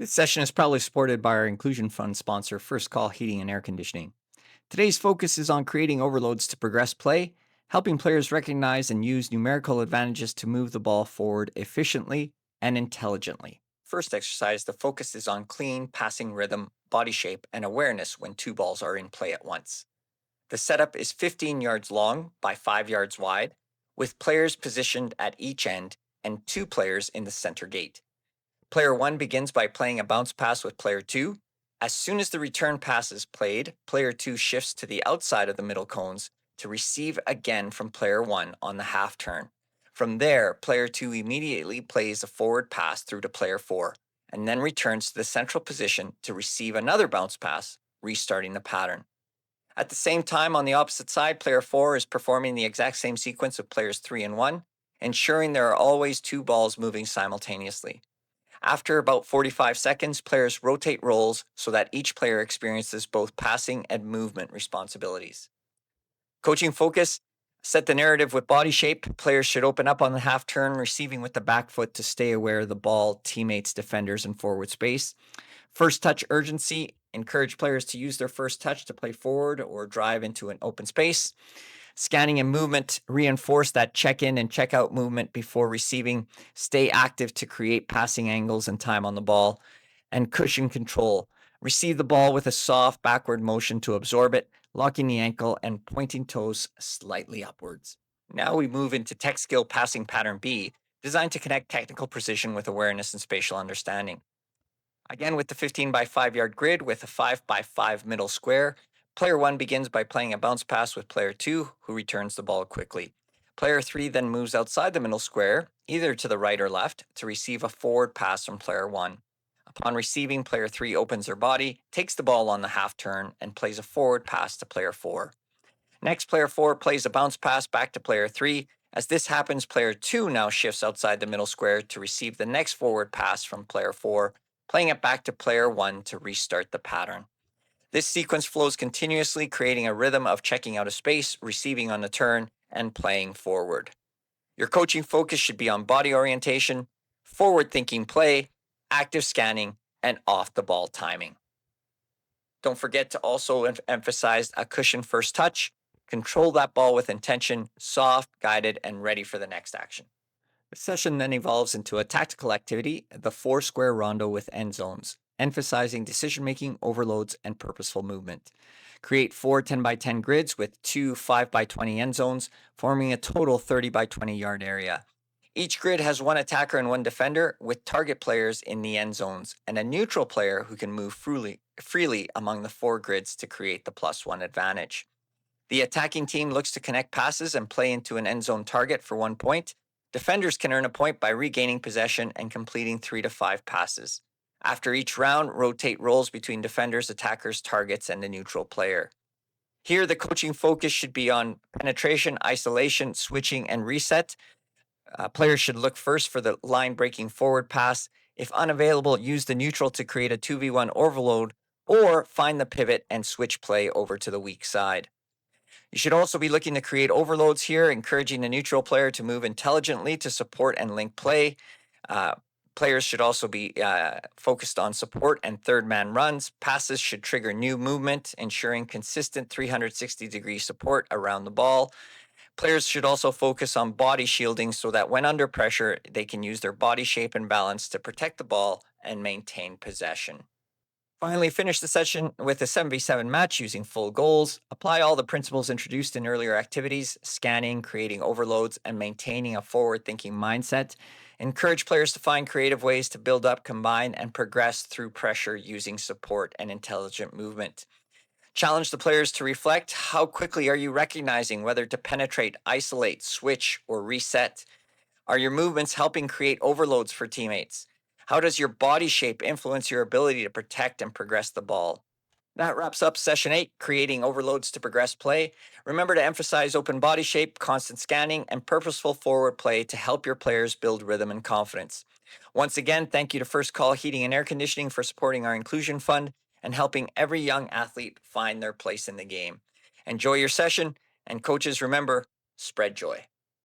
This session is proudly supported by our Inclusion Fund sponsor, First Call Heating and Air Conditioning. Today's focus is on creating overloads to progress play, helping players recognize and use numerical advantages to move the ball forward efficiently and intelligently. First exercise, the focus is on clean passing rhythm, body shape, and awareness when two balls are in play at once. The setup is 15 yards long by 5 yards wide, with players positioned at each end and two players in the center gate. Player 1 begins by playing a bounce pass with player 2. As soon as the return pass is played, player 2 shifts to the outside of the middle cones to receive again from player 1 on the half turn. From there, player 2 immediately plays a forward pass through to player 4, and then returns to the central position to receive another bounce pass, restarting the pattern. At the same time, on the opposite side, player 4 is performing the exact same sequence of players 3 and 1, ensuring there are always two balls moving simultaneously. After about 45 seconds, players rotate roles so that each player experiences both passing and movement responsibilities. Coaching focus, set the narrative with body shape. Players should open up on the half turn, receiving with the back foot to stay aware of the ball, teammates, defenders, and forward space. First touch urgency, encourage players to use their first touch to play forward or drive into an open space. Scanning and movement, reinforce that check-in and check-out movement before receiving. Stay active to create passing angles and time on the ball. And cushion control, receive the ball with a soft backward motion to absorb it, locking the ankle and pointing toes slightly upwards. Now we move into tech skill passing pattern B, designed to connect technical precision with awareness and spatial understanding. Again, with the 15 by 5 yard grid with a 5 by 5 middle square, player 1 begins by playing a bounce pass with player 2, who returns the ball quickly. Player 3 then moves outside the middle square, either to the right or left, to receive a forward pass from player 1. Upon receiving, player 3 opens their body, takes the ball on the half turn, and plays a forward pass to player 4. Next, player 4 plays a bounce pass back to player 3. As this happens, player 2 now shifts outside the middle square to receive the next forward pass from player 4, playing it back to player 1 to restart the pattern. This sequence flows continuously, creating a rhythm of checking out of space, receiving on the turn, and playing forward. Your coaching focus should be on body orientation, forward-thinking play, active scanning, and off-the-ball timing. Don't forget to also emphasize a cushion first touch. Control that ball with intention, soft, guided, and ready for the next action. The session then evolves into a tactical activity, the 4-square rondo with end zones, emphasizing decision-making, overloads, and purposeful movement. Create 4 10 by 10 grids with 2 5 by 20 end zones, forming a total 30 by 20 yard area. Each grid has one attacker and one defender, with target players in the end zones, and a neutral player who can move freely among the 4 grids to create the +1 advantage. The attacking team looks to connect passes and play into an end zone target for 1 point. Defenders can earn a point by regaining possession and completing 3 to 5 passes. After each round, rotate roles between defenders, attackers, targets, and the neutral player. Here, the coaching focus should be on penetration, isolation, switching, and reset. Players should look first for the line-breaking forward pass. If unavailable, use the neutral to create a 2v1 overload, or find the pivot and switch play over to the weak side. You should also be looking to create overloads here, encouraging the neutral player to move intelligently to support and link play. Players should also be focused on support and third man runs. Passes should trigger new movement, ensuring consistent 360-degree support around the ball. Players should also focus on body shielding so that when under pressure, they can use their body shape and balance to protect the ball and maintain possession. Finally, finish the session with a 7v7 match using full goals. Apply all the principles introduced in earlier activities, scanning, creating overloads, and maintaining a forward-thinking mindset. Encourage players to find creative ways to build up, combine, and progress through pressure using support and intelligent movement. Challenge the players to reflect. How quickly are you recognizing whether to penetrate, isolate, switch, or reset? Are your movements helping create overloads for teammates? How does your body shape influence your ability to protect and progress the ball? That wraps up session 8, creating overloads to progress play. Remember to emphasize open body shape, constant scanning, and purposeful forward play to help your players build rhythm and confidence. Once again, thank you to First Call Heating and Air Conditioning for supporting our Inclusion Fund and helping every young athlete find their place in the game. Enjoy your session, and coaches, remember, spread joy.